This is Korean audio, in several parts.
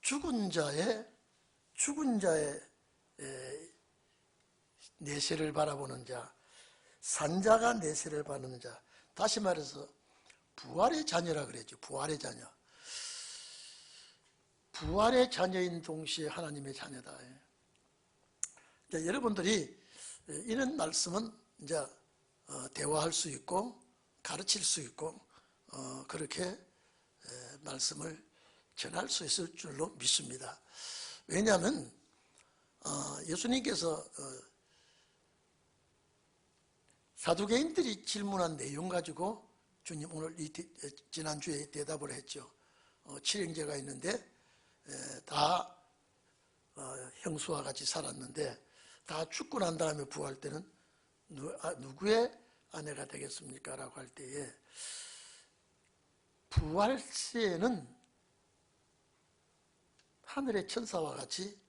죽은 자의 내세를 바라보는 자, 산자가 내세를 바라보는 자, 다시 말해서 부활의 자녀라 그랬죠. 부활의 자녀. 부활의 자녀인 동시에 하나님의 자녀다. 이제 여러분들이 이런 말씀은 이제 대화할 수 있고 가르칠 수 있고 그렇게 말씀을 전할 수 있을 줄로 믿습니다. 왜냐하면 예수님께서 사두개인들이 질문한 내용 가지고 주님 오늘 지난주에 대답을 했죠. 7형제가 있는데 다 형수와 같이 살았는데 다 죽고 난 다음에 부활 때는 누구의 아내가 되겠습니까? 라고 할 때에 부활 시에는 하늘의 천사와 같이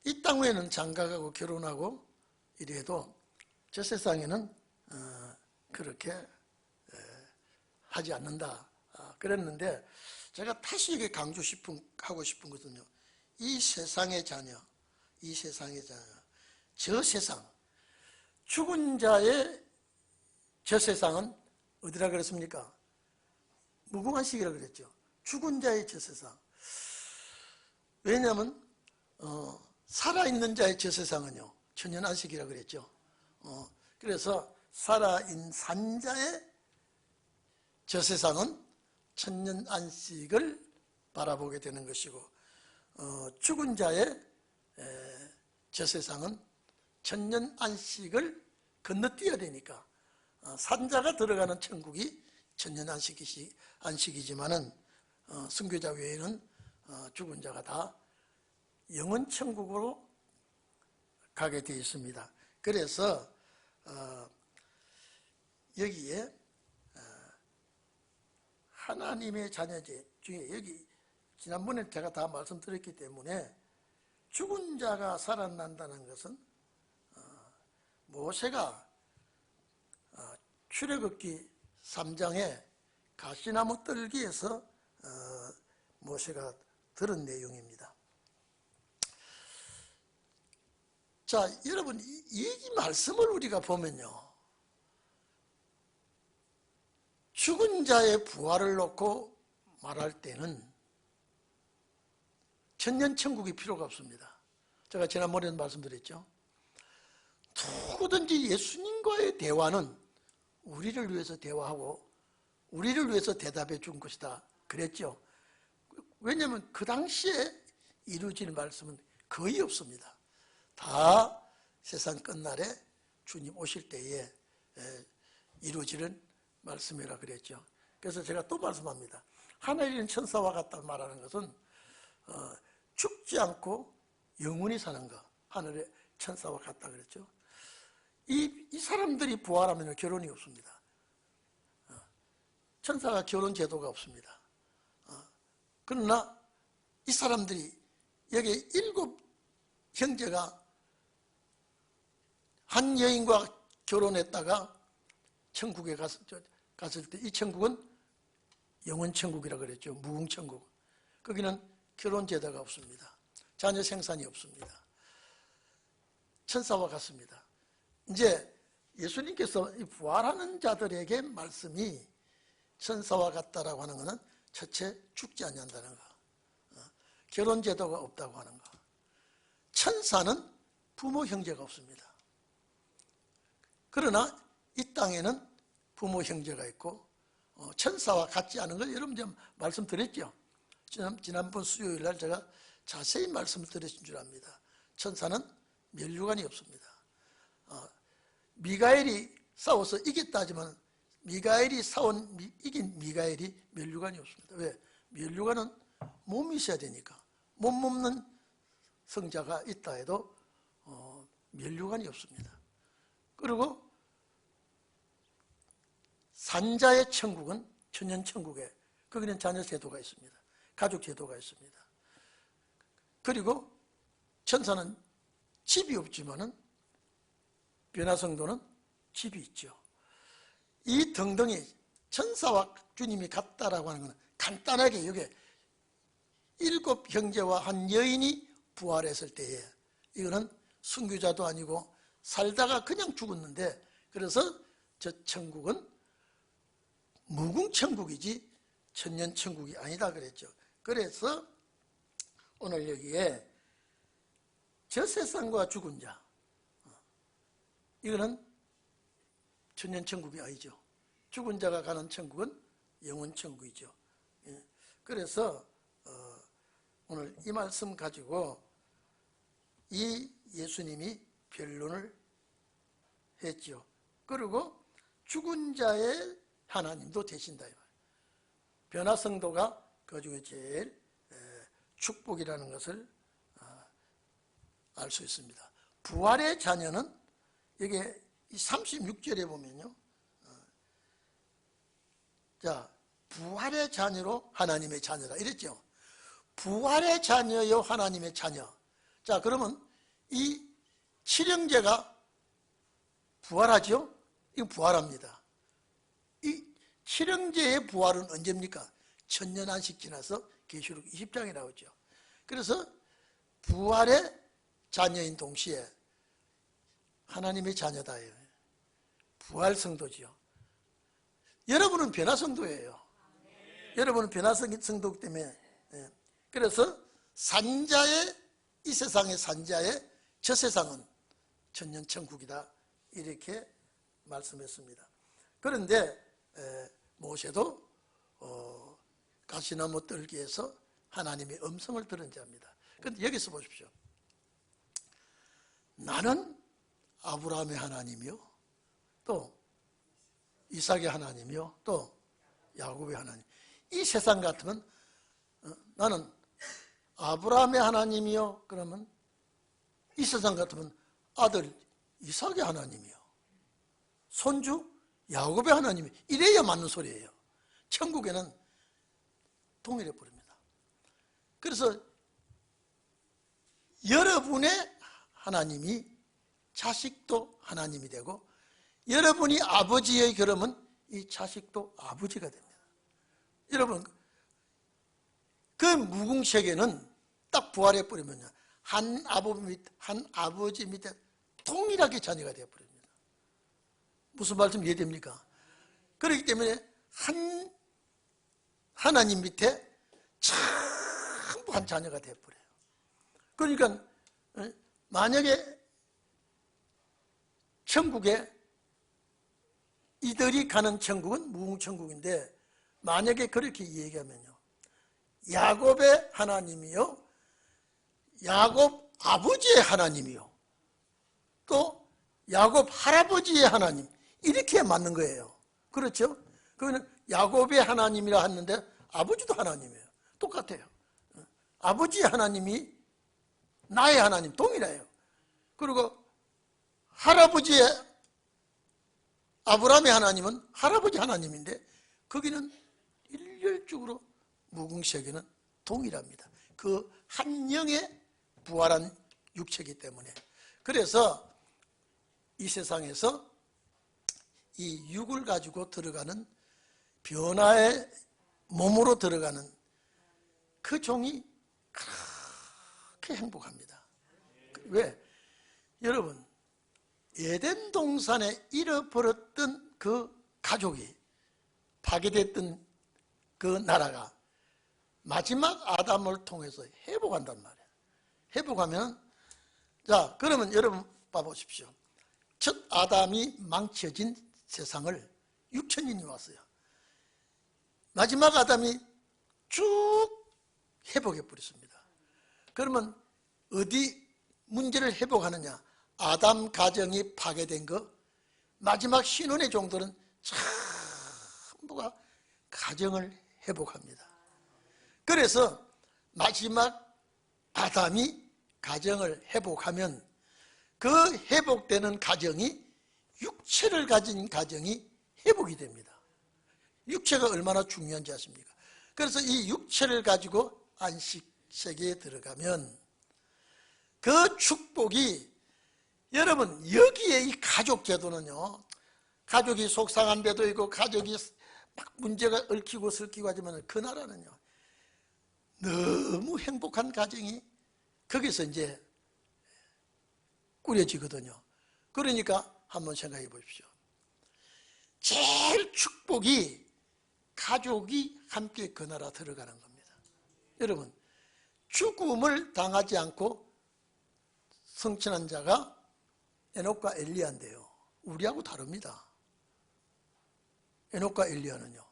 이 땅 외에는 장가가고 결혼하고 이래도 저 세상에는 그렇게 하지 않는다 그랬는데, 제가 다시 이게 하고 싶은 것은요, 이 세상의 자녀, 저 세상, 죽은 자의 저 세상은 어디라 그랬습니까? 무궁한 시기라 그랬죠. 죽은 자의 저 세상. 왜냐하면 살아있는 자의 저 세상은요, 천년안식이라 그랬죠. 그래서 살아있는 산자의 저 세상은 천년안식을 바라보게 되는 것이고, 죽은 자의 저 세상은 천년안식을 건너뛰어야 되니까 산자가 들어가는 천국이 천년안식이지만은 순교자 외에는 죽은 자가 다 영원천국으로 가게 되어 있습니다. 그래서 여기에 하나님의 자녀제 중에, 여기 지난번에 제가 다 말씀드렸기 때문에 죽은 자가 살아난다는 것은 모세가 출애굽기 3장에 가시나무 뜰기에서 모세가 들은 내용입니다. 자, 여러분, 이 말씀을 우리가 보면요, 죽은 자의 부활을 놓고 말할 때는 천년천국이 필요가 없습니다. 제가 지난번에도 말씀드렸죠. 누구든지 예수님과의 대화는 우리를 위해서 대화하고 우리를 위해서 대답해 준 것이다 그랬죠. 왜냐하면 그 당시에 이루어지는 말씀은 거의 없습니다. 다 세상 끝날에 주님 오실 때에 이루어지는 말씀이라 그랬죠. 그래서 제가 또 말씀합니다. 하늘에 있는 천사와 같다 말하는 것은 죽지 않고 영원히 사는 것, 하늘의 천사와 같다 그랬죠. 이 사람들이 부활하면 결혼이 없습니다. 천사가 결혼 제도가 없습니다. 그러나 이 사람들이, 여기 7 형제가 한 여인과 결혼했다가 천국에 갔을 때 이 천국은 영원천국이라고 그랬죠. 무궁천국. 거기는 결혼 제도가 없습니다. 자녀 생산이 없습니다. 천사와 같습니다. 이제 예수님께서 부활하는 자들에게 말씀이 천사와 같다라고 하는 것은 첫째, 죽지 않는다는 거, 결혼 제도가 없다고 하는 거. 천사는 부모 형제가 없습니다. 그러나 이 땅에는 부모 형제가 있고 천사와 같지 않은 걸 여러분 좀 말씀드렸죠. 지난번 수요일 날 제가 자세히 말씀을 드렸은 줄 압니다. 천사는 면류관이 없습니다. 미가엘이 싸워서 이겼다 하지만 미가엘이 이긴 미가엘이 면류관이 없습니다. 왜? 면류관은 몸이 있어야 되니까. 몸 없는 성자가 있다 해도 면류관이 없습니다. 그리고 산자의 천국은 천년천국에 거기는 자녀 제도가 있습니다. 가족 제도가 있습니다. 그리고 천사는 집이 없지만은 변화성도는 집이 있죠. 이 등등이 천사와 주님이 같다라고 하는 것은 간단하게 이게 7 형제와 한 여인이 부활했을 때에, 이거는 순교자도 아니고 살다가 그냥 죽었는데, 그래서 저 천국은 무궁천국이지 천년천국이 아니다 그랬죠. 그래서 오늘 여기에 저 세상과 죽은 자, 이거는 천년천국이 아니죠. 죽은 자가 가는 천국은 영원천국이죠. 그래서 오늘 이 말씀 가지고 이 예수님이 변론을 했죠. 그리고 죽은 자의 하나님도 되신다. 변화성도가 그 중에 제일 축복이라는 것을 알 수 있습니다. 부활의 자녀는 이게 36절에 보면요, 자, 부활의 자녀로 하나님의 자녀다 이랬죠. 부활의 자녀요 하나님의 자녀. 자, 그러면 이 칠형제가 부활하죠? 이거 부활합니다. 이 칠형제의 부활은 언제입니까? 천년 안식 지나서 계시록 20장에 나오죠. 그래서 부활의 자녀인 동시에 하나님의 자녀다예요. 부활 성도지요. 여러분은 변화 성도예요. 여러분은 변화 성도이기 때문에, 그래서 산자의, 이 세상의 산자의 저 세상은 천년천국이다 이렇게 말씀했습니다. 그런데 모세도 가시나무 뜰기에서 하나님의 음성을 들은 자입니다. 그런데 여기서 보십시오. 나는 아브라함의 하나님이요, 또 이삭의 하나님이요, 또 야곱의 하나님. 이 세상 같으면 나는 아브라함의 하나님이요, 그러면 이 세상 같으면 아들 이삭의 하나님이요, 손주 야곱의 하나님이, 이래야 맞는 소리예요. 천국에는 동일해 버립니다. 그래서 여러분의 하나님이 자식도 하나님이 되고, 여러분이 아버지의 그러면 이 자식도 아버지가 됩니다. 여러분, 그 무궁세계는 딱 부활해 버리면요, 한 아버지 밑에 동일하게 자녀가 되어 버립니다. 무슨 말씀 이해됩니까? 그렇기 때문에 하나님 밑에 전부 한 자녀가 되어 버려요. 그러니까 만약에 천국에, 이들이 가는 천국은 무궁천국인데, 만약에 그렇게 얘기하면요, 야곱의 하나님이요, 야곱 아버지의 하나님이요, 또 야곱 할아버지의 하나님, 이렇게 맞는 거예요. 그렇죠? 그거는 야곱의 하나님이라 하는데 아버지도 하나님이에요. 똑같아요. 아버지의 하나님이 나의 하나님 동일해요. 그리고 할아버지의, 아브라함의 하나님은 할아버지 하나님인데 거기는 일렬적으로 무궁세계는 동일합니다. 그 한 영의 부활한 육체이기 때문에. 그래서 이 세상에서 이 육을 가지고 들어가는 변화의 몸으로 들어가는 그 종이 그렇게 행복합니다. 왜? 여러분, 에덴 동산에 잃어버렸던 그 가족이, 파괴됐던 그 나라가 마지막 아담을 통해서 회복한단 말이에요. 회복하면, 자, 그러면 여러분 봐보십시오. 첫 아담이 망쳐진 세상을 6천년이 왔어요. 마지막 아담이 쭉 회복해버렸습니다. 그러면 어디 문제를 회복하느냐? 아담 가정이 파괴된 거, 마지막 신혼의 종들은 전부가 가정을 회복합니다. 그래서 마지막 아담이 가정을 회복하면 그 회복되는 가정이, 육체를 가진 가정이 회복이 됩니다. 육체가 얼마나 중요한지 아십니까? 그래서 이 육체를 가지고 안식세계에 들어가면 그 축복이, 여러분, 여기에 이 가족 제도는요, 가족이 속상한 데도 있고 가족이 막 문제가 얽히고 설키고 하지만 그 나라는요, 너무 행복한 가정이 거기서 이제 꾸려지거든요. 그러니까 한번 생각해 보십시오. 제일 축복이 가족이 함께 그 나라 들어가는 겁니다. 여러분, 죽음을 당하지 않고 성취한 자가 에녹과 엘리야인데요, 우리하고 다릅니다. 에녹과 엘리야는요,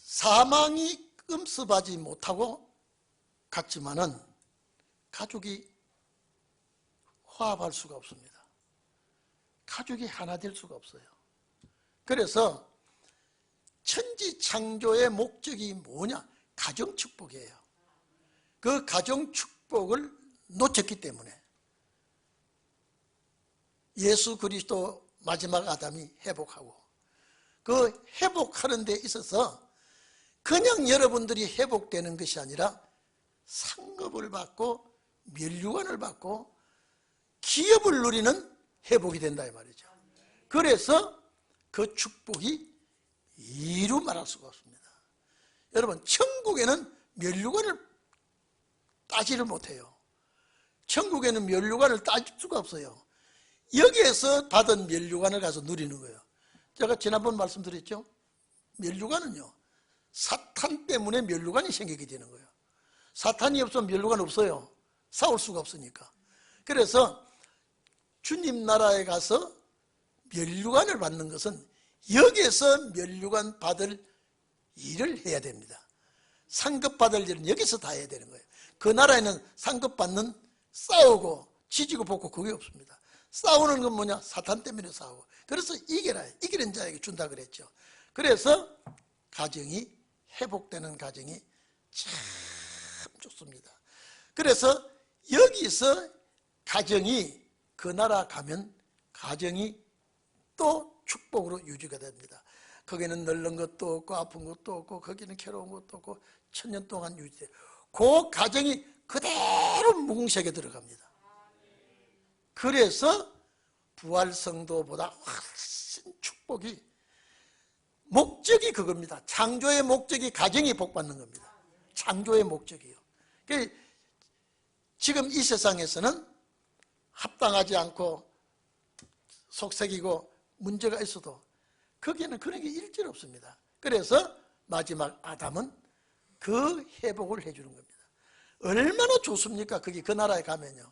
사망이 끔습하지 못하고 갔지만은 가족이 화합할 수가 없습니다. 가족이 하나 될 수가 없어요. 그래서 천지 창조의 목적이 뭐냐? 가정 축복이에요. 그 가정 축복을 놓쳤기 때문에 예수 그리스도 마지막 아담이 회복하고, 그 회복하는 데 있어서 그냥 여러분들이 회복되는 것이 아니라 상급을 받고 면류관을 받고 기업을 누리는 회복이 된다 이 말이죠. 그래서 그 축복이 이루 말할 수가 없습니다. 여러분, 천국에는 면류관을 따지를 못해요. 천국에는 면류관을 따질 수가 없어요. 여기에서 받은 면류관을 가서 누리는 거예요. 제가 지난번 말씀드렸죠. 면류관은요, 사탄 때문에 면류관이 생기게 되는 거예요. 사탄이 없으면 면류관 없어요. 싸울 수가 없으니까. 그래서 주님 나라에 가서 면류관을 받는 것은 여기에서 면류관 받을 일을 해야 됩니다. 상급 받을 일은 여기서 다 해야 되는 거예요. 그 나라에는 상급 받는, 싸우고 지지고 볶고 그게 없습니다. 싸우는 건 뭐냐? 사탄 때문에 싸우고. 그래서 이겨라, 이기는 자에게 준다 그랬죠. 그래서 가정이 회복되는 가정이 참 좋습니다. 그래서 여기서 가정이 그 나라 가면 가정이 또 축복으로 유지가 됩니다. 거기는 늙는 것도 없고 아픈 것도 없고 거기는 괴로운 것도 없고 천년 동안 유지돼요. 그 가정이 그대로 무궁색에 들어갑니다. 그래서 부활성도보다 훨씬 축복이, 목적이 그겁니다. 창조의 목적이 가정이 복받는 겁니다. 창조의 목적이요. 지금 이 세상에서는 합당하지 않고 속색이고 문제가 있어도 거기에는 그런 게 일절 없습니다. 그래서 마지막 아담은 그 회복을 해주는 겁니다. 얼마나 좋습니까? 거기 그 나라에 가면요,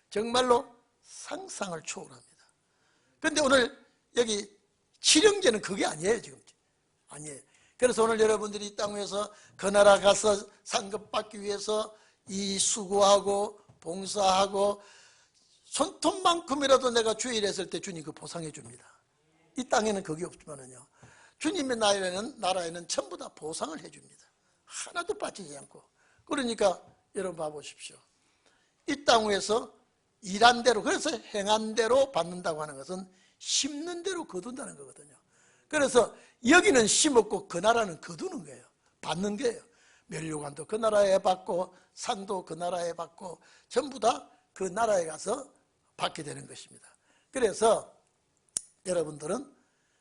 정말로 상상을 초월합니다. 그런데 오늘 여기 칠형제는 그게 아니에요. 지금 아니에요. 그래서 오늘 여러분들이 이 땅에서 그 나라 가서 상급받기 위해서 이 수고하고 봉사하고 손톱만큼이라도 내가 주일했을 때 주님 그 보상해 줍니다. 이 땅에는 그게 없지만은요, 주님의 나라에는 전부 다 보상을 해 줍니다. 하나도 빠지지 않고. 그러니까 여러분 봐보십시오. 이 땅 위에서 일한 대로, 그래서 행한 대로 받는다고 하는 것은 심는 대로 거둔다는 거거든요. 그래서 여기는 심었고 그 나라는 거두는 거예요. 받는 거예요. 면류관도 그 나라에 받고 상도 그 나라에 받고 전부 다 그 나라에 가서 받게 되는 것입니다. 그래서 여러분들은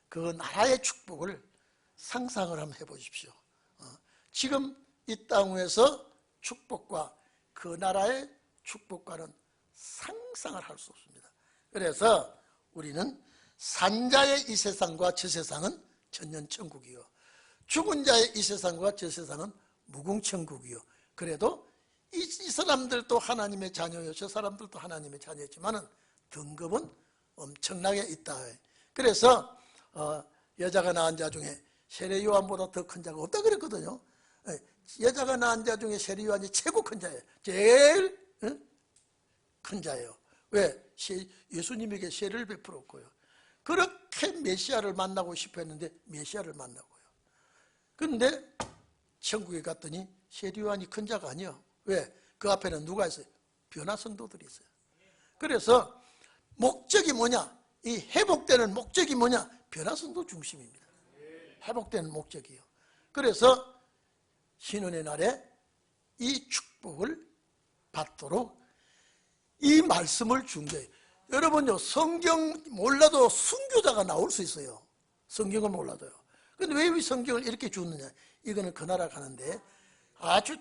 그 나라의 축복을 상상을 한번 해보십시오. 지금 이 땅 위에서 축복과 그 나라의 축복과는 상상을 할 수 없습니다. 그래서 우리는 산자의 이 세상과 저 세상은 천년천국이요, 죽은 자의 이 세상과 저 세상은 무궁천국이요. 그래도 이 사람들도 하나님의 자녀요, 저 사람들도 하나님의 자녀였지만은 등급은 엄청나게 있다. 그래서 여자가 낳은 자 중에 세례 요한보다 더 큰 자가 없다 그랬거든요. 여자가 낳은 자 중에 세례 요한이 최고 큰 자예요. 제일 큰 자예요. 왜? 예수님에게 세례를 베풀었고요. 그렇게 메시아를 만나고 싶어 했는데 메시아를 만나고요. 그런데 천국에 갔더니 세례 요한이 큰 자가 아니에요. 왜? 그 앞에는 누가 있어요? 변화 성도들이 있어요. 그래서 목적이 뭐냐? 이 회복되는 목적이 뭐냐? 변화 성도 중심입니다. 회복되는 목적이요. 그래서 신혼의 날에 이 축복을 받도록 이 말씀을 준 거예요. 여러분요, 성경 몰라도 순교자가 나올 수 있어요. 성경을 몰라도요. 근데 왜 이 성경을 이렇게 주느냐? 이거는 그 나라 가는데 아주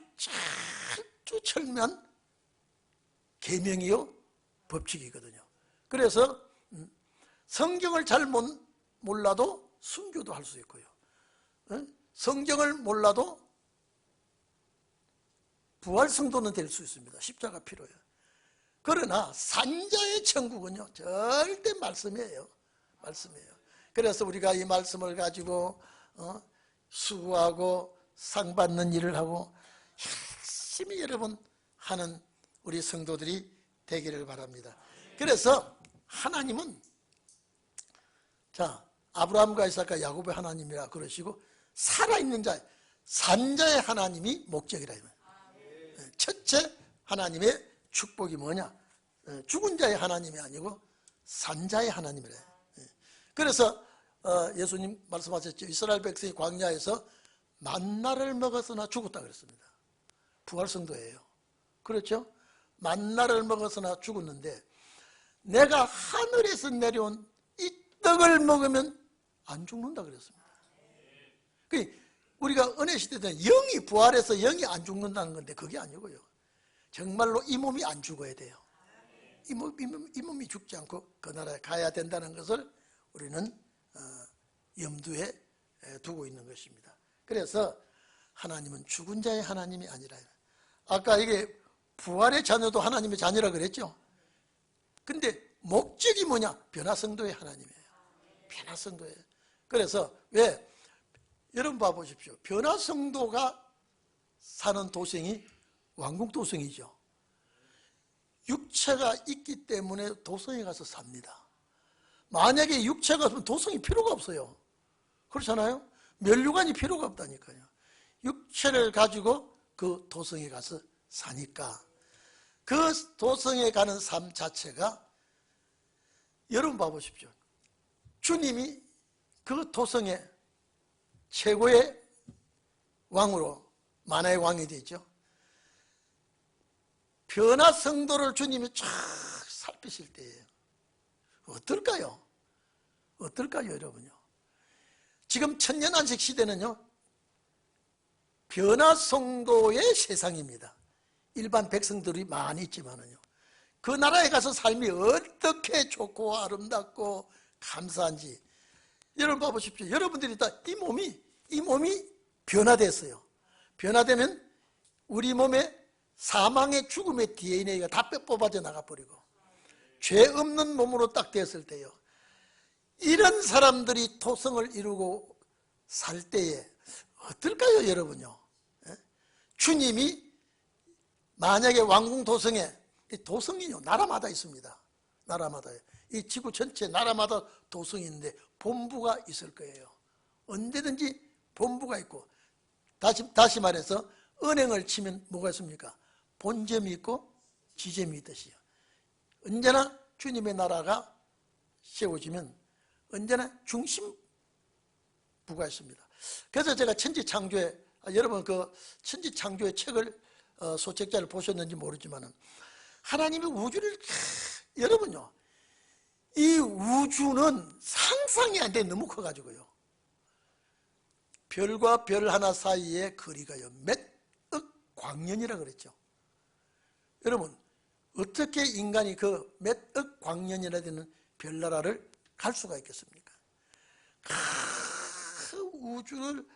철저철면 계명이요 법칙이거든요. 그래서 성경을 잘 몰라도 순교도 할 수 있고요, 성경을 몰라도 부활성도는 될 수 있습니다. 십자가 필요해요. 그러나 산자의 천국은요 절대 말씀이에요. 말씀이에요. 그래서 우리가 이 말씀을 가지고 수고하고 상 받는 일을 하고 열심히 여러분 하는 우리 성도들이 되기를 바랍니다. 그래서 하나님은 자 아브라함과 이삭과 야곱의 하나님이라 그러시고 살아있는 자 산자의 하나님이 목적이라. 첫째 하나님의 축복이 뭐냐? 죽은 자의 하나님이 아니고 산자의 하나님이래. 그래서 예수님 말씀하셨죠. 이스라엘 백성이 광야에서 만나를 먹었으나 죽었다 그랬습니다. 부활성도예요. 그렇죠? 만나를 먹었으나 죽었는데 내가 하늘에서 내려온 이 떡을 먹으면 안 죽는다 그랬습니다. 우리가 은혜 시대 때는 영이 부활해서 영이 안 죽는다는 건데 그게 아니고요. 정말로 이 몸이 안 죽어야 돼요. 이 몸이 죽지 않고 그 나라에 가야 된다는 것을 우리는 염두에 두고 있는 것입니다. 그래서 하나님은 죽은 자의 하나님이 아니라, 아까 이게 부활의 자녀도 하나님의 자녀라 그랬죠. 근데 목적이 뭐냐? 변화성도의 하나님이에요. 변화성도예요. 그래서 왜? 여러분 봐보십시오. 변화성도가 사는 도성이 왕궁도성이죠. 육체가 있기 때문에 도성에 가서 삽니다. 만약에 육체가 없으면 도성이 필요가 없어요. 그렇잖아요? 면류관이 필요가 없다니까요. 육체를 가지고 그 도성에 가서 사니까 그 도성에 가는 삶 자체가, 여러분 봐보십시오. 주님이 그 도성의 최고의 왕으로 만화의 왕이 되죠. 변화성도를 주님이 쫙 살피실 때예요. 어떨까요? 어떨까요, 여러분요? 지금 천년안식 시대는요, 변화성도의 세상입니다. 일반 백성들이 많이 있지만은요, 그 나라에 가서 삶이 어떻게 좋고 아름답고 감사한지 여러분 봐보십시오. 여러분들이 다 이 몸이 변화됐어요. 변화되면 우리 몸에 사망의 죽음의 DNA가 다 뽑아져 나가버리고 죄 없는 몸으로 딱 됐을 때요, 이런 사람들이 토성을 이루고 살 때에 어떨까요, 여러분요? 주님이 만약에 왕궁 도성에, 도성이요 나라마다 있습니다. 나라마다요. 이 지구 전체 나라마다 도성이 있는데 본부가 있을 거예요. 언제든지 본부가 있고, 다시 말해서 은행을 치면 뭐가 있습니까? 본점이 있고 지점이 있듯이요. 언제나 주님의 나라가 세워지면 언제나 중심부가 있습니다. 그래서 제가 천지창조에, 여러분 그 천지창조의 책을 소책자를 보셨는지 모르지만 하나님이 우주를, 여러분요, 이 우주는 상상이 안 돼. 너무 커가지고요. 별과 별 하나 사이의 거리가요 몇억 광년이라 그랬죠. 여러분 어떻게 인간이 그 몇억 광년이나 되는 별나라를 갈 수가 있겠습니까? 그 우주를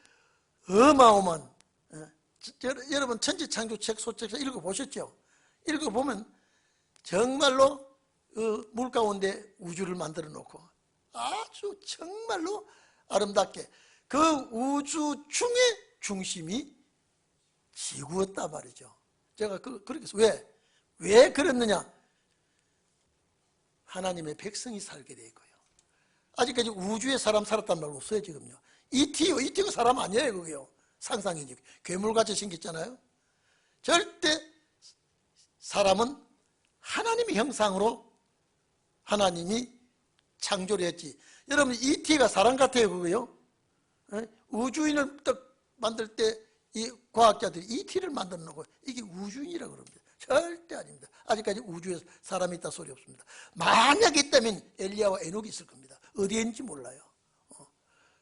어마어마한, 여러분 천지창조책 소책자 읽어보셨죠? 읽어보면 정말로 물 가운데 우주를 만들어 놓고 아주 정말로 아름답게 그 우주 중의 중심이 지구였단 말이죠. 제가 그렇게 해서 왜 그랬느냐? 하나님의 백성이 살게 돼 있고요. 아직까지 우주에 사람 살았단 말 없어요 지금요. ET가 사람 아니에요. 그게요 상상이지. 괴물같이 생겼잖아요. 절대 사람은 하나님의 형상으로 하나님이 창조를 했지. 여러분 ET가 사람 같아요 그거요. 우주인을 딱 만들 때 이 과학자들이 ET를 만들어 놓고 이게 우주인이라고 그럽니다. 절대 아닙니다. 아직까지 우주에 사람이 있다 소리 없습니다. 만약에 있다면 엘리야와 에녹이 있을 겁니다. 어디에 있는지 몰라요.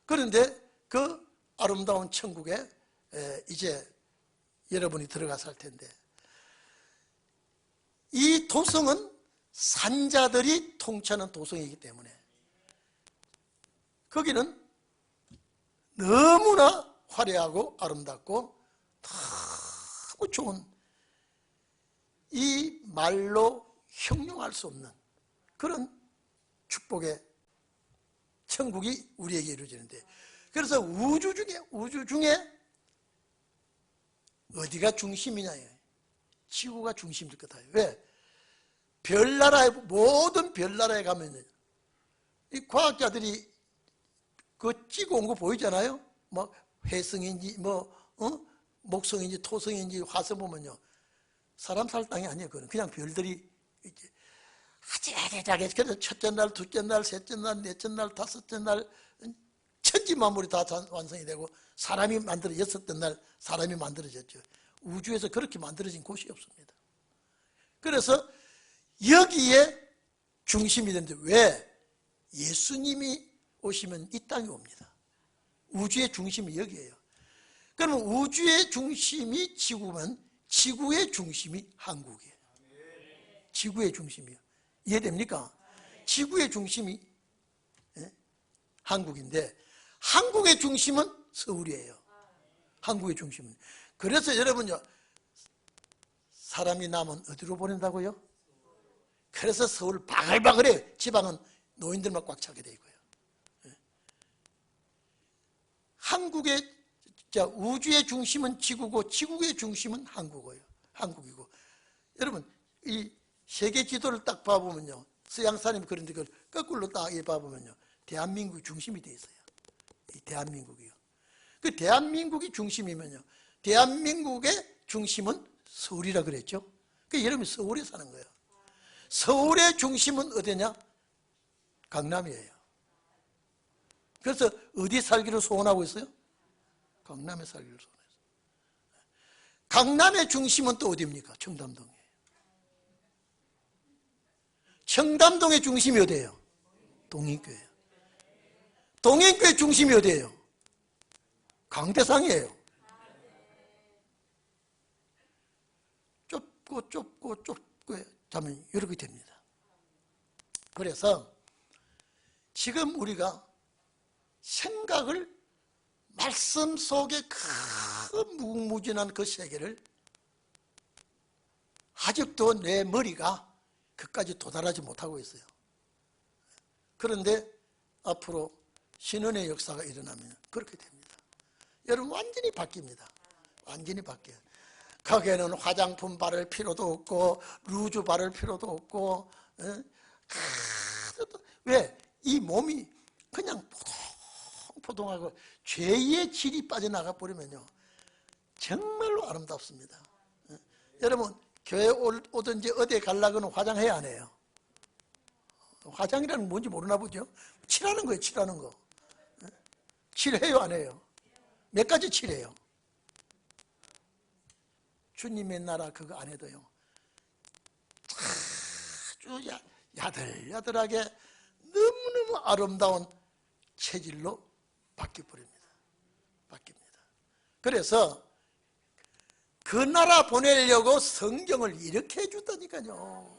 그런데 그 아름다운 천국에 이제 여러분이 들어가서 할 텐데, 이 도성은 산자들이 통치하는 도성이기 때문에 거기는 너무나 화려하고 아름답고 너무 좋은, 이 말로 형용할 수 없는 그런 축복의 천국이 우리에게 이루어지는데, 그래서 우주 중에 어디가 중심이냐예요. 지구가 중심일 것 같아요. 왜? 별나라에, 모든 별나라에 가면 이 과학자들이 그 찍어온 거 보이잖아요. 뭐 회성인지 목성인지 토성인지 화성 보면요, 사람 살 땅이 아니에요. 그냥 별들이 이렇게 아재아재하게, 그래서 첫째 날, 둘째 날, 셋째 날, 넷째 날, 다섯째 날 천지만물이 다 완성이 되고, 사람이 만들어 여섯째 날 사람이 만들어졌죠. 우주에서 그렇게 만들어진 곳이 없습니다. 그래서 여기에 중심이 되는데, 왜? 예수님이 오시면 이 땅에 옵니다. 우주의 중심이 여기에요. 그러면 우주의 중심이 지구면 지구의 중심이 한국이에요. 지구의 중심이요. 이해됩니까? 지구의 중심이 한국인데, 한국의 중심은 서울이에요. 한국의 중심은. 그래서 여러분요, 사람이 남은 어디로 보낸다고요? 그래서 서울 바글바글해. 지방은 노인들만 꽉 차게 돼 있고요. 한국의, 우주의 중심은 지구고 지구의 중심은 한국이고. 여러분, 이 세계 지도를 딱 봐보면요, 서양 사람이 그런데 그걸 거꾸로 딱 봐보면요, 대한민국이 중심이 돼 있어요. 이 대한민국이요. 그 대한민국이 중심이면요, 대한민국의 중심은 서울이라 그랬죠. 그 여러분이 서울에 사는 거예요. 서울의 중심은 어디냐? 강남이에요. 그래서 어디 살기를 소원하고 있어요? 강남에 살기를 소원해서. 강남의 중심은 또 어디입니까? 청담동이에요. 청담동의 중심이 어디예요? 동인교회예요. 동인교회 중심이 어디예요? 강대상이에요. 좁고 자면 이렇게 됩니다. 그래서 지금 우리가 생각을, 말씀 속에 큰 무궁무진한 그 세계를 아직도 내 머리가 그까지 도달하지 못하고 있어요. 그런데 앞으로 신원의 역사가 일어나면 그렇게 됩니다. 여러분, 완전히 바뀝니다. 완전히 바뀌어요. 거기에는 화장품 바를 필요도 없고 루즈 바를 필요도 없고, 왜? 이 몸이 그냥 포동포동하고 죄의 질이 빠져나가 버리면요, 정말로 아름답습니다. 여러분, 교회 오든지 어디에 가려고는 화장해야 안 해요? 화장이라는 게 뭔지 모르나 보죠? 칠하는 거예요, 칠하는 거. 칠해요, 안 해요? 몇 가지 칠해요? 주님의 나라 그거 안 해도요, 아주 야들야들하게 너무너무 아름다운 체질로 바뀌어버립니다. 바뀝니다. 그래서 그 나라 보내려고 성경을 이렇게 해줬다니까요.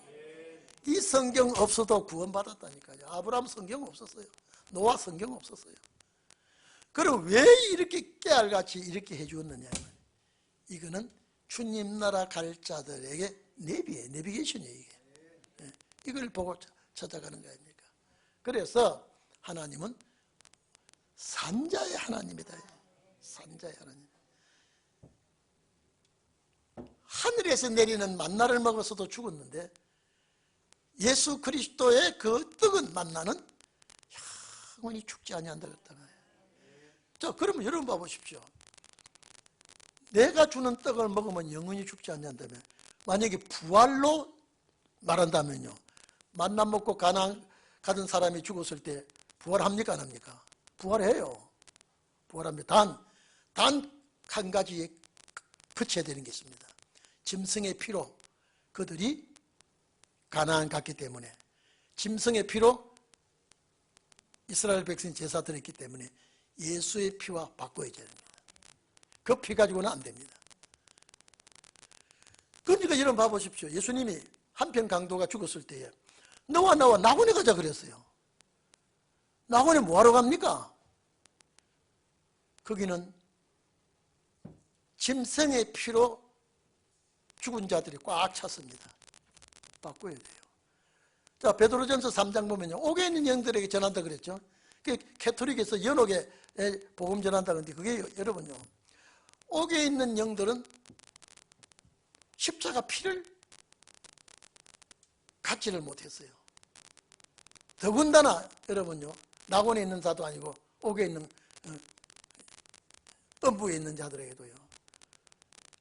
이 성경 없어도 구원받았다니까요. 아브라함 성경 없었어요. 노아 성경 없었어요. 그럼 왜 이렇게 깨알같이 이렇게 해주었느냐? 이거는 주님 나라 갈 자들에게 내비예요. 내비게이션이에요. 이게. 이걸 보고 찾아가는 거 아닙니까? 그래서 하나님은 산자의 하나님이다. 산자의 하나님. 하늘에서 내리는 만나를 먹어서도 죽었는데 예수 그리스도의 그 떡은 만나는 영원히 죽지 아니한다 그랬잖아요. 자, 그러면 여러분 봐보십시오. 내가 주는 떡을 먹으면 영원히 죽지 않는다면, 만약에 부활로 말한다면요, 만나 먹고 가난 가던 사람이 죽었을 때 부활합니까, 안 합니까? 부활해요. 부활합니다. 단 한 가지에 거쳐야 되는 게 있습니다. 짐승의 피로 그들이 가나안 갔기 때문에, 짐승의 피로 이스라엘 백성 제사 드렸기 때문에 예수의 피와 바꿔야 됩니다. 그 피 가지고는 안 됩니다. 그러니까 이런 봐보십시오. 예수님이 한편 강도가 죽었을 때에 너와 나와 낙원에 가자 그랬어요. 낙원에 뭐하러 갑니까? 거기는 짐승의 피로 죽은 자들이 꽉 찼습니다. 바꿔야 돼요. 자, 베드로전서 3장 보면요, 옥에 있는 영들에게 전한다 그랬죠. 그 캐토릭에서 연옥에 복음 전한다 그러는데, 그게 여러분요, 옥에 있는 영들은 십자가 피를 갖지를 못했어요. 더군다나 여러분요, 낙원에 있는 자도 아니고 옥에 있는 음부에 있는 자들에게도요,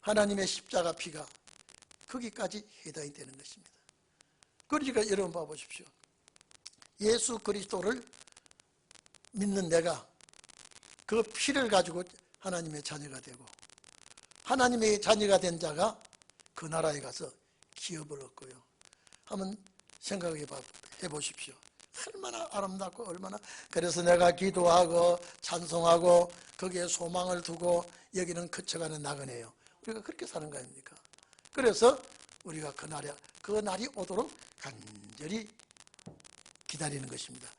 하나님의 십자가 피가 거기까지 해당이 되는 것입니다. 그러니까 여러분 봐보십시오. 예수 그리스도를 믿는 내가 그 피를 가지고 하나님의 자녀가 되고, 하나님의 자녀가 된 자가 그 나라에 가서 기업을 얻고요. 한번 생각해 보십시오. 얼마나 아름답고 얼마나. 그래서 내가 기도하고 찬송하고 거기에 소망을 두고 여기는 그쳐가는 나그네요. 우리가 그렇게 사는 거 아닙니까? 그래서 우리가 그 날이 오도록 간절히 기다리는 것입니다.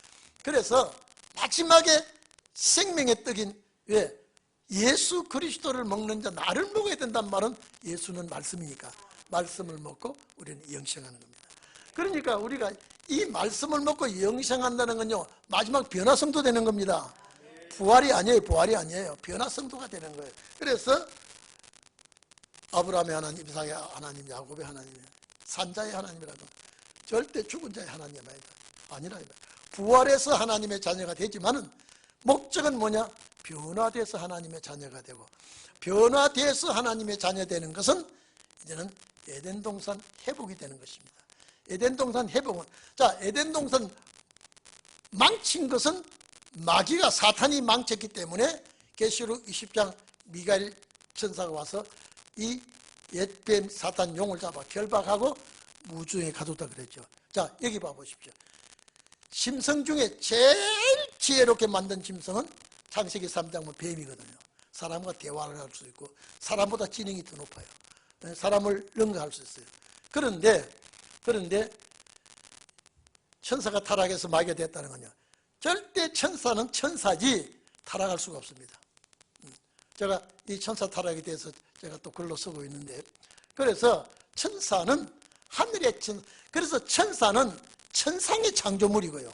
그래서 마지막에 생명의 떡인, 왜? 예수 그리스도를 먹는 자, 나를 먹어야 된다는 말은 예수는 말씀이니까 말씀을 먹고 우리는 영생하는 겁니다. 그러니까 우리가 이 말씀을 먹고 영생한다는 건요, 마지막 변화성도 되는 겁니다. 부활이 아니에요. 부활이 아니에요. 변화성도가 되는 거예요. 그래서 아브라함의 하나님, 이삭의 하나님, 야곱의 하나님, 산자의 하나님이라도 절대 죽은 자의 하나님 아니라 부활해서 하나님의 자녀가 되지만은 목적은 뭐냐? 변화돼서 하나님의 자녀가 되고, 변화돼서 하나님의 자녀 되는 것은 이제는 에덴 동산 회복이 되는 것입니다. 에덴 동산 회복은, 자, 에덴 동산 망친 것은 마귀가, 사탄이 망쳤기 때문에 계시록 20장 미가엘 천사가 와서 이 옛뱀 사탄 용을 잡아 결박하고 무중에 가뒀다 그랬죠. 자, 여기 봐보십시오. 짐승 중에 제일 지혜롭게 만든 짐승은 창세기 3장 보면 뱀이거든요. 사람과 대화를 할 수 있고 사람보다 지능이 더 높아요. 사람을 능가할 수 있어요. 그런데 천사가 타락해서 마귀가 됐다는 건요, 절대 천사는 천사지 타락할 수가 없습니다. 제가 이 천사 타락에 대해서 제가 또 글로 쓰고 있는데, 그래서 천사는 하늘의 그래서 천사는 천상의 창조물이고요,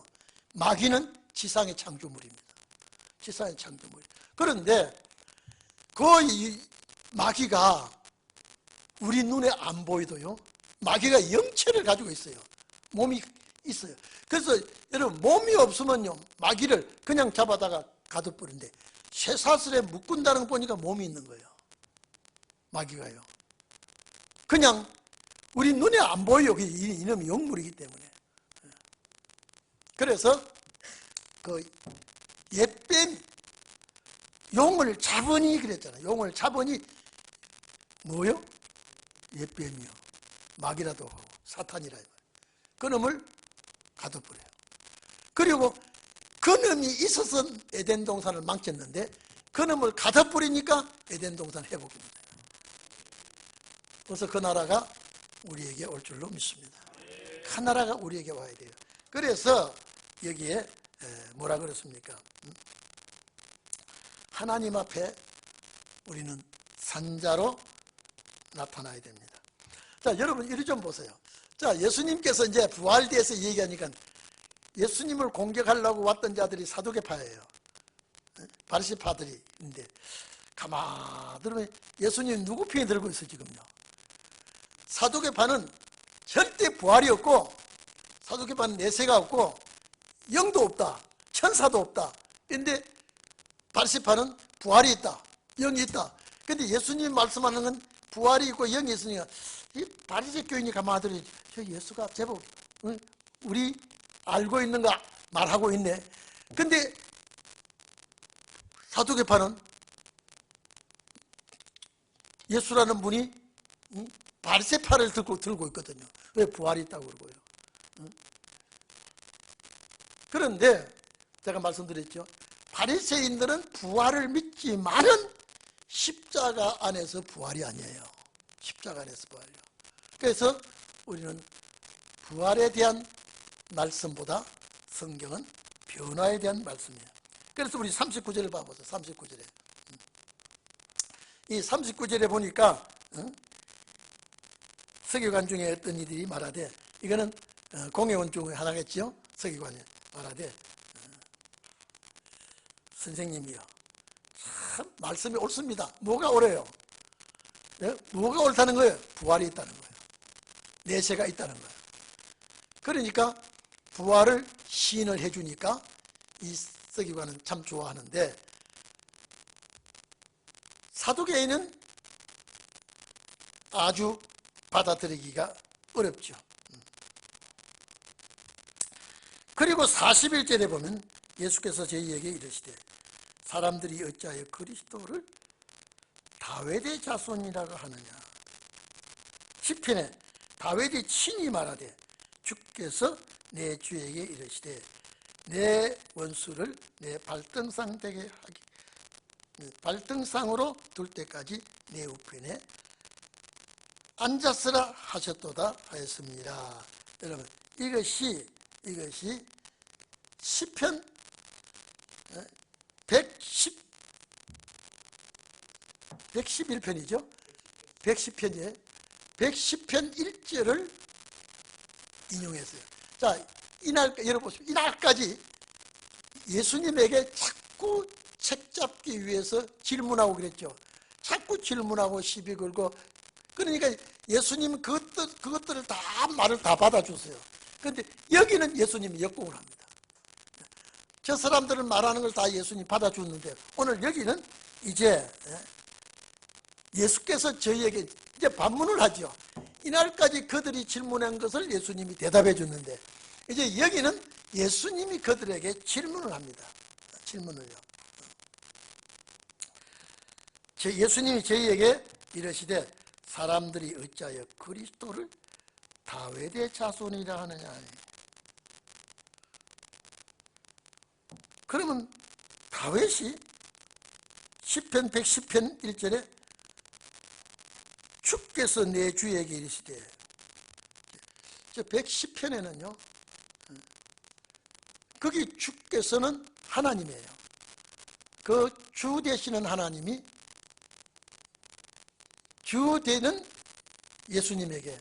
마귀는 지상의 창조물입니다. 지상의 창조물. 그런데 그 마귀가 우리 눈에 안 보이도요, 마귀가 영체를 가지고 있어요. 몸이 있어요. 그래서 여러분, 몸이 없으면요, 마귀를 그냥 잡아다가 가둬버린데 쇠사슬에 묶은다는 거 보니까 몸이 있는 거예요. 마귀가요. 그냥 우리 눈에 안 보여요. 이놈이 영물이기 때문에. 그래서 그 옛뱀 용을 잡으니 그랬잖아요. 용을 잡으니 뭐요? 옛뱀이요. 마귀라도 하고 사탄이라. 그놈을 가둬버려요. 그리고 그놈이 있어서 에덴 동산을 망쳤는데 그놈을 가둬버리니까 에덴 동산 회복입니다. 그래서 그 나라가 우리에게 올 줄로 믿습니다. 그 나라가 우리에게 와야 돼요. 그래서 여기에 뭐라 그랬습니까? 하나님 앞에 우리는 산자로 나타나야 됩니다. 자, 여러분 이리 좀 보세요. 자, 예수님께서 이제 부활대에서 얘기하니까 예수님을 공격하려고 왔던 자들이 사두개파예요. 바리새파들인데 가만 들으면 예수님 누구 편에 들고 있어 지금요? 사두개파는 절대 부활이 없고, 사두개파는 내세가 없고 영도 없다, 천사도 없다. 그런데 바리새파는 부활이 있다, 영이 있다. 그런데 예수님 말씀하는 건 부활이 있고 영이 있으니까 이 바리새 교인이 가만 들으니 저 예수가 제법 우리 알고 있는 거 말하고 있네. 근데 사두개파는 예수라는 분이 바리새파를 들고 있거든요. 왜? 부활이 있다고 그러고요. 그런데 제가 말씀드렸죠. 바리새인들은 부활을 믿지만은 십자가 안에서 부활이 아니에요. 십자가 안에서 부활이요. 그래서 우리는 부활에 대한 말씀보다 성경은 변화에 대한 말씀이에요. 그래서 우리 39절을 봐보세요. 39절에. 이 39절에 보니까 서기관 중에 어떤 이들이 말하되, 이거는 공회원 중에 하나겠죠. 서기관이 말하되, 선생님이요, 참 말씀이 옳습니다. 뭐가 옳아요? 네? 뭐가 옳다는 거예요? 부활이 있다는 거예요. 내세가 있다는 거예요. 그러니까 부활을 시인을 해주니까 이 서기관은 참 좋아하는데, 사두개인은 아주 받아들이기가 어렵죠. 그리고 41절에 보면 예수께서 저희에게 이르시되, 사람들이 어찌하여 그리스도를 다윗의 자손이라고 하느냐. 시편에 다윗이 친히 말하되, 주께서 내 주에게 이르시되 내 원수를 내 발등상 되게 하기, 발등상으로 둘 때까지 내 우편에 앉았으라 하셨도다 하였습니다. 여러분, 이것이 시편 111편이죠. 110편이에요. 110편 1절을 인용했어요. 자, 여러분 보십시오. 이날까지 예수님에게 자꾸 책 잡기 위해서 질문하고 그랬죠. 자꾸 질문하고 시비 걸고, 그러니까 예수님은 그것들을 다 말을 다 받아주세요. 그런데 여기는 예수님이 역공을 합니다. 저 사람들은 말하는 걸 다 예수님이 받아주는데, 오늘 여기는 이제 예수께서 저희에게 이제 반문을 하죠. 이날까지 그들이 질문한 것을 예수님이 대답해 줬는데, 이제 여기는 예수님이 그들에게 질문을 합니다. 질문을요. 예수님이 저희에게 이르시되, 사람들이 어찌하여 그리스도를 다윗의 자손이라 하느냐. 그러면 다윗이 시편 110편 1절에 주께서 내 주에게 이르시되, 110편에는요 거기 주께서는 하나님이에요. 그 주 되시는 하나님이 주 되는 예수님에게,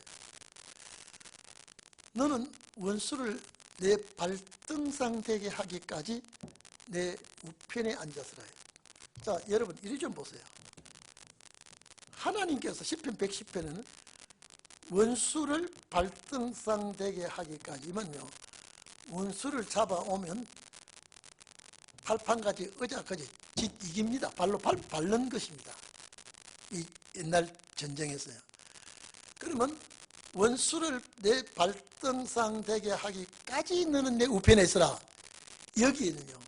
너는 원수를 내 발등상 되게 하기까지 내 우편에 앉았으라 해요. 자, 여러분 이리 좀 보세요. 하나님께서 시편 110편에는 원수를 발등상 되게 하기까지면요, 원수를 잡아오면 발판까지 의자까지 이깁니다. 발로 밟는 것입니다. 이 옛날 전쟁에서요. 그러면 원수를 내 발등상 되게 하기까지 너는 내 우편에 있으라. 여기에는요,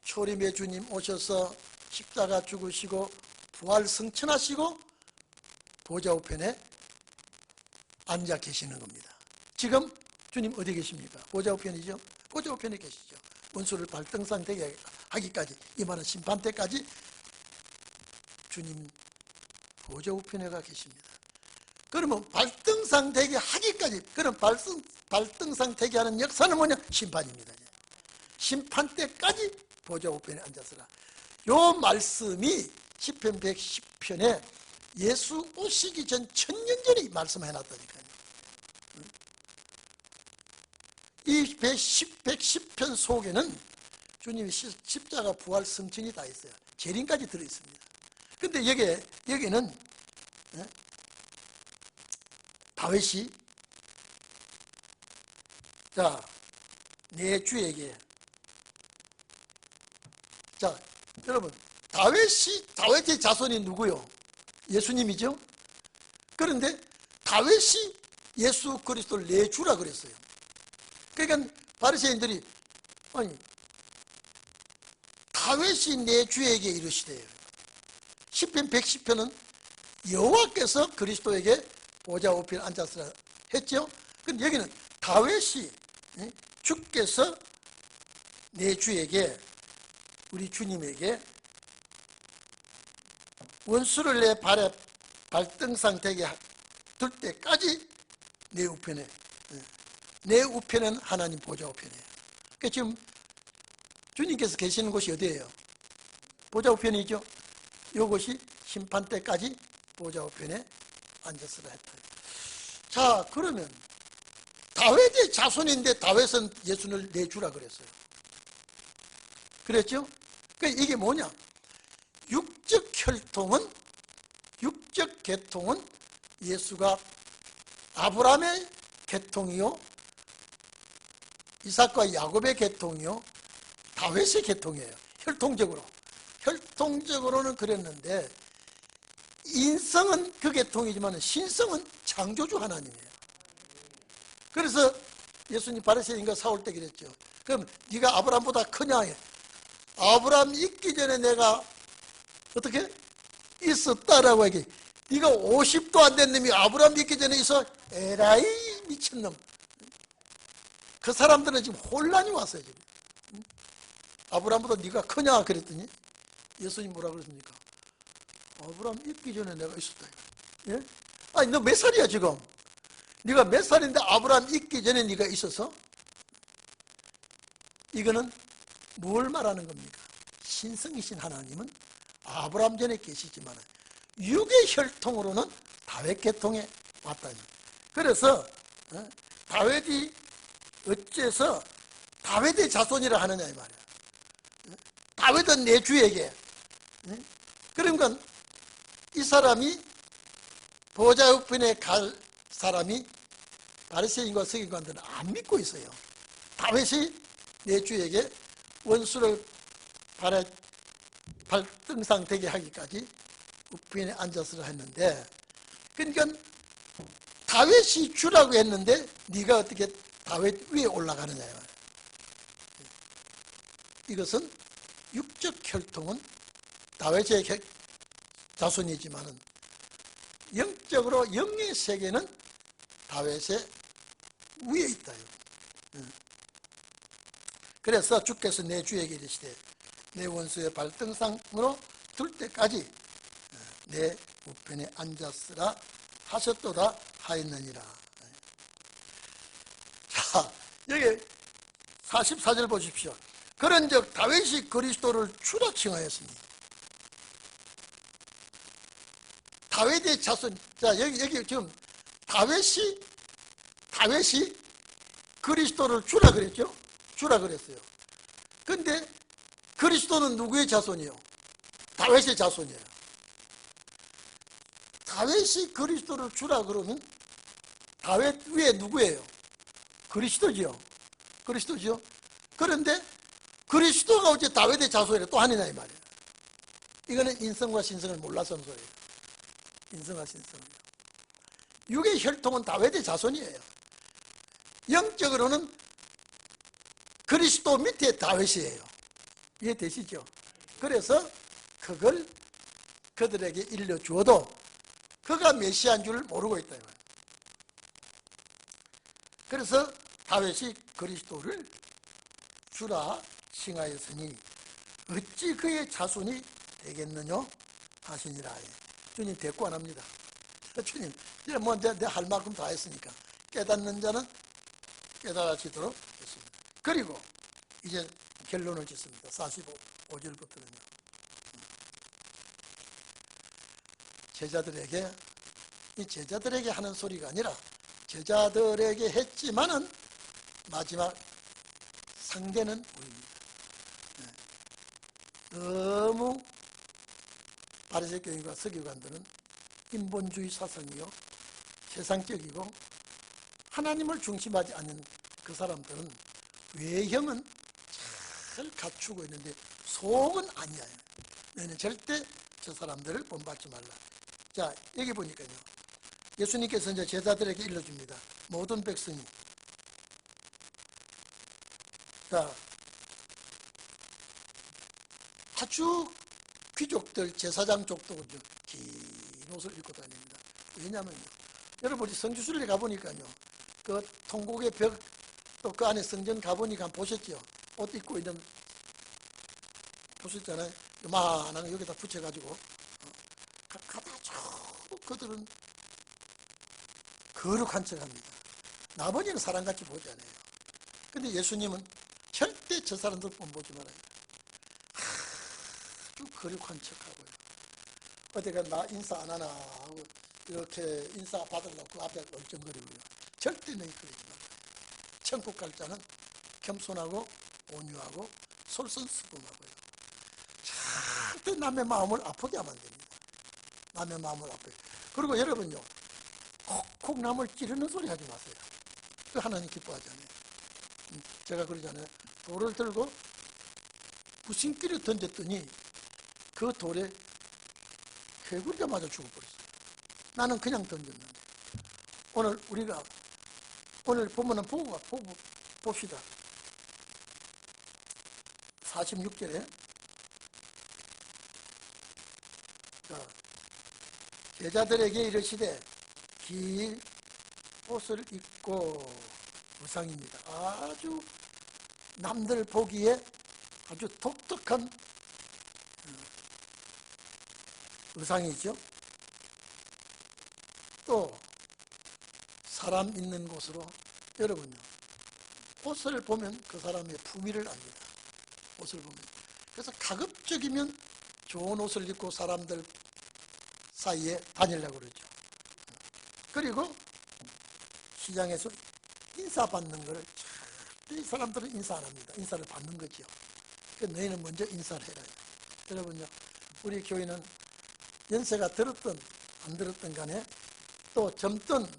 초림의 주님 오셔서 십자가 죽으시고 부활 승천하시고 보좌 우편에 앉아 계시는 겁니다. 지금 주님 어디 계십니까? 보좌 우편이죠. 보좌 우편에 계시죠. 원수를 발등상 되게 하기까지, 이 말은 심판 때까지 주님 보좌 우편에 가 계십니다. 그러면 발등상 되게 하기까지, 그럼 발등상 되게 하는 역사는 뭐냐? 심판입니다. 심판 때까지 보좌 우편에 앉았으라. 요 말씀이 시편 110편에 예수 오시기 전 1000년 전에 말씀해 놨다니까요. 이 110편 속에는 주님의 십자가 부활 승천이 다 있어요. 재림까지 들어있습니다. 근데 여기는 다윗이, 자, 내 주에게, 자, 여러분, 다윗의 자손이 누구요? 예수님이죠? 그런데 다윗이 예수 그리스도를 내 주라 그랬어요. 그러니까 바리새인들이, 아니, 다윗이 내 주에게 이르시되, 시편 110편은 여호와께서 그리스도에게 보좌 우편에 앉았으라 했죠. 근데 여기는 다윗이, 주께서 내 주에게, 우리 주님에게 원수를 내 발등상 되게 들 때까지 내 우편에, 내 우편은 하나님 보좌 우편이에요. 그러니까 지금 주님께서 계시는 곳이 어디예요? 보좌 우편이죠. 이것이 심판 때까지 보좌 우편에 앉았으라 했다. 자, 그러면 다윗의 자손인데 다윗은 예수를 내주라 그랬어요. 그랬죠? 그러니까 이게 뭐냐? 육적 혈통은, 육적 계통은 예수가 아브라함의 계통이요, 이삭과 야곱의 계통이요, 다윗의 계통이에요. 혈통적으로는 그랬는데 인성은 그 계통이지만 신성은 창조주 하나님이에요. 그래서 예수님 바리새인과 싸울 때 그랬죠. 그럼 네가 아브라함보다 크냐? 아브라함 있기 전에 내가 어떻게 있었다라고 하기. 네가 50도 안 된 놈이 아브라함 있기 전에 있어? 에라이 미친놈. 그 사람들은 지금 혼란이 왔어요. 지금. 아브라함보다 네가 크냐 그랬더니 예수님 뭐라 그랬습니까? 아브라함 있기 전에 내가 있었다. 예? 아니 너 몇 살이야 지금? 네가 몇 살인데 아브라함 있기 전에 네가 있어서? 이거는 뭘 말하는 겁니까? 신성이신 하나님은 아브라함 전에 계시지만 육의 혈통으로는 다윗 계통에 왔다니. 그래서 다윗이 어째서 다윗의 자손이라 하느냐 이 말이야. 다윗은 내 주에게. 그러니까 이 사람이 보좌 우편에 갈 사람이 바리새인과 서기관들은 안 믿고 있어요. 다윗이 내 주에게 원수를 발등상 되게 하기까지 우편에 앉았으라 했는데, 그러니까 다윗이 주라고 했는데 네가 어떻게 다윗 위에 올라가느냐. 이것은 육적 혈통은 다윗의 자손이지만은 영적으로 영의 세계는 다윗의 위에 있다. 그래서 주께서 내 주에게 이르시되 내 원수의 발등상으로 둘 때까지 내 우편에 앉았으라 하셨도다 하였느니라. 자, 여기 44절 보십시오. 그런즉 다윗이 그리스도를 주라 칭하였으니. 다윗의 자손. 자, 여기 지금 다윗이 그리스도를 주라 그랬죠? 주라 그랬어요. 근데 그리스도는 누구의 자손이요? 다윗의 자손이에요. 다윗이 그리스도를 주라 그러면 다윗 위에 누구예요? 그리스도지요. 그리스도지요. 그런데 그리스도가 어째 다윗의 자손이라 또 아니냐 이 말이에요. 이거는 인성과 신성을 몰라서 하는 소리예요. 인성과 신성을. 육의 혈통은 다윗의 자손이에요. 영적으로는 그리스도 밑에 다윗이에요. 이해되시죠? 그래서 그걸 그들에게 일러주어도 그가 메시아인 줄 모르고 있다. 그래서 다윗이 그리스도를 주라 칭하였으니 어찌 그의 자손이 되겠느냐 하시니라. 주님 대꾸 안 합니다. 주님 이제 뭐 내 할 만큼 다 했으니까 깨닫는 자는 깨달아지도록 했습니다. 그리고 이제 결론을 짓습니다. 45절부터는요. 제자들에게 하는 소리가 아니라 제자들에게 했지만은 마지막 상대는 우리입니다. 너무 바리새교인과 서기관들은 인본주의 사상이요, 세상적이고 하나님을 중심하지 않는 그 사람들은 외형은 잘 갖추고 있는데 속은 아니야. 너는 절대 저 사람들을 본받지 말라. 자, 여기 보니까요, 예수님께서 이제 제자들에게 일러줍니다. 모든 백성이. 자, 아주 귀족들, 제사장 족도 긴 옷을 입고 다닙니다. 왜냐하면요, 여러분이 성지순례 가보니까요, 그 통곡의 벽, 또 그 안에 성전 가보니까 보셨죠? 옷 입고 있는, 보셨잖아요? 요만한 거 여기다 붙여가지고, 가다 저 그들은 거룩한 척합니다. 나머지는 사람같이 보지 않아요. 근데 예수님은 절대 저 사람들 뻔 보지 말아요. 아주 거룩한 척하고요. 어디가 나 인사 안 하나 하고 이렇게 인사 받으려고 그 앞에 얼쩡거리고요. 절대 너희 그러지 말아요. 천국 갈 자는 겸손하고 온유하고 솔선수범하고요. 절대 남의 마음을 아프게 하면 안 됩니다. 남의 마음을 아프게. 그리고 여러분요, 콕콕 남을 찌르는 소리 하지 마세요. 그 하나님 기뻐하지 않아요. 제가 그러잖아요. 돌을 들고 부신길에 던졌더니 그 돌에 개구리가 맞아 죽어버렸어요. 나는 그냥 던졌는데. 오늘 우리가 오늘 보면은 보고 봅시다. 46절에 제자들에게 이르시되 긴 옷을 입고 의상입니다. 아주 남들 보기에 아주 독특한 의상이죠. 또 사람 있는 곳으로 여러분요, 옷을 보면 그 사람의 품위를 압니다. 옷을 보면. 그래서 가급적이면 좋은 옷을 입고 사람들 사이에 다니려고 그러죠. 그리고 시장에서 인사받는 것을 이 사람들은 인사 안 합니다. 인사를 받는 거죠. 그러니까 너희는 먼저 인사를 해라. 여러분요, 우리 교회는 연세가 들었든 안 들었든 간에 또 젊든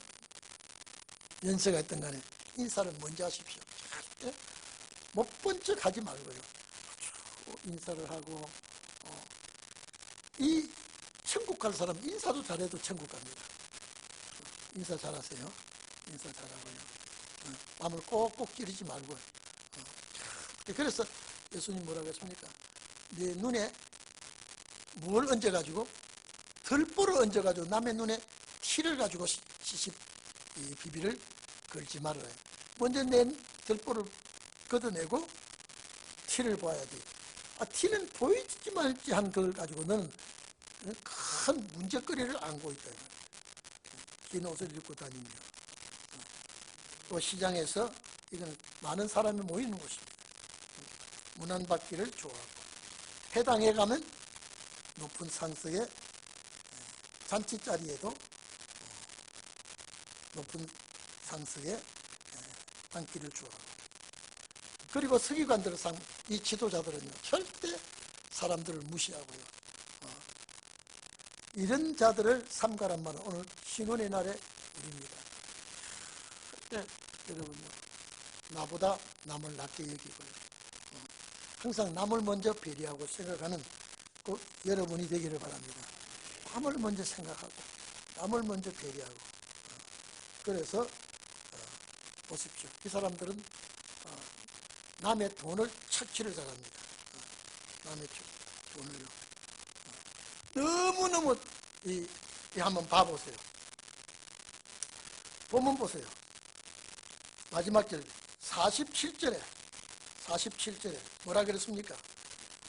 연세가 있든 간에 인사를 먼저 하십시오. 절대 못 본 척 하지 말고요. 인사를 하고 이 천국 갈 사람 인사도 잘해도 천국 갑니다. 인사 잘하세요. 인사 잘하고요. 남을 꼭꼭 찌르지 말고요. 그래서 예수님 뭐라고 했습니까? 내 눈에 뭘 얹어가지고 들보를 얹어가지고 남의 눈에 티를 가지고 시집 비비를 걸지 말아요. 먼저 내 들보를 걷어내고 티를 봐야지. 티는 보이지 말지 한 걸 가지고 너는 큰 문제거리를 안고 있다. 긴 옷을 입고 다니며. 또 시장에서 이건 많은 사람이 모이는 곳입니다. 문안받기를 좋아하고 회당에 가면 높은 상석에 잔치 자리에도 높은 상석에 앉기를 좋아하고 그리고 서기관들상 이 지도자들은요 절대 사람들을 무시하고요. 이런 자들을 삼가란 말은 오늘 신혼의 날에 우리입니다. 그때 여러분요 나보다 남을 낮게 여기고요. 항상 남을 먼저 배려하고 생각하는 꼭 여러분이 되기를 바랍니다. 남을 먼저 생각하고 남을 먼저 배려하고 그래서 보십시오. 이 사람들은 남의 돈을 착취를 잘합니다. 남의 돈을요. 너무너무 한번 봐보세요. 보면 보세요. 마지막 절 47절에 뭐라 그랬습니까?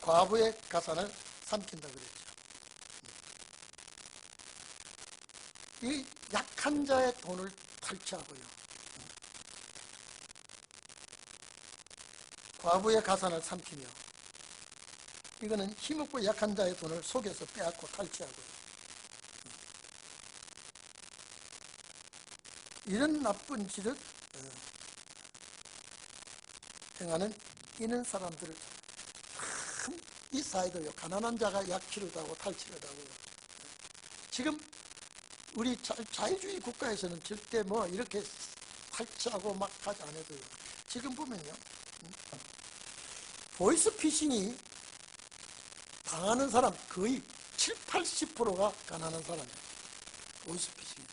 과부의 가산을 삼킨다 그랬죠. 이 약한 자의 돈을 탈취하고요. 과부의 가산을 삼키며 이거는 힘없고 약한 자의 돈을 속에서 빼앗고 탈취하고요. 이런 나쁜 짓을 행하는 이런 사람들을 이 사회도요 가난한 자가 약취를 하고 탈취를 하고요. 지금 우리 자유주의 국가에서는 절대 뭐 이렇게 탈취하고 막 하지 않아도요. 지금 보면요 보이스피싱이 당하는 사람 거의 70~80%가 가난한 사람이에요. 보이스피싱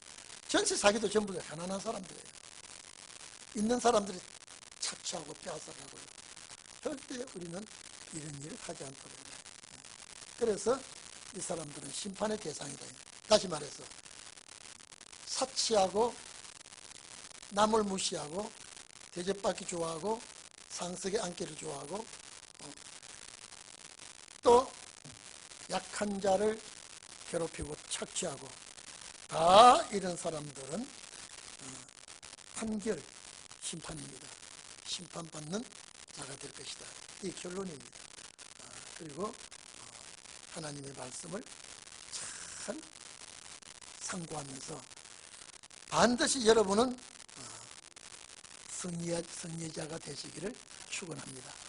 전세 사기도 전부 다 가난한 사람들이에요. 있는 사람들이 착취하고 빼앗아가고요. 절대 우리는 이런 일을 하지 않도록 해요. 그래서 이 사람들은 심판의 대상이다. 다시 말해서 사치하고 남을 무시하고 대접받기 좋아하고 상석에 앉기를 좋아하고 또 약한 자를 괴롭히고 착취하고 다 이런 사람들은 판결, 심판입니다. 심판받는 자가 될 것이다. 이 결론입니다. 그리고 하나님의 말씀을 잘 상고하면서 반드시 여러분은 승리자가 되시기를 축원합니다.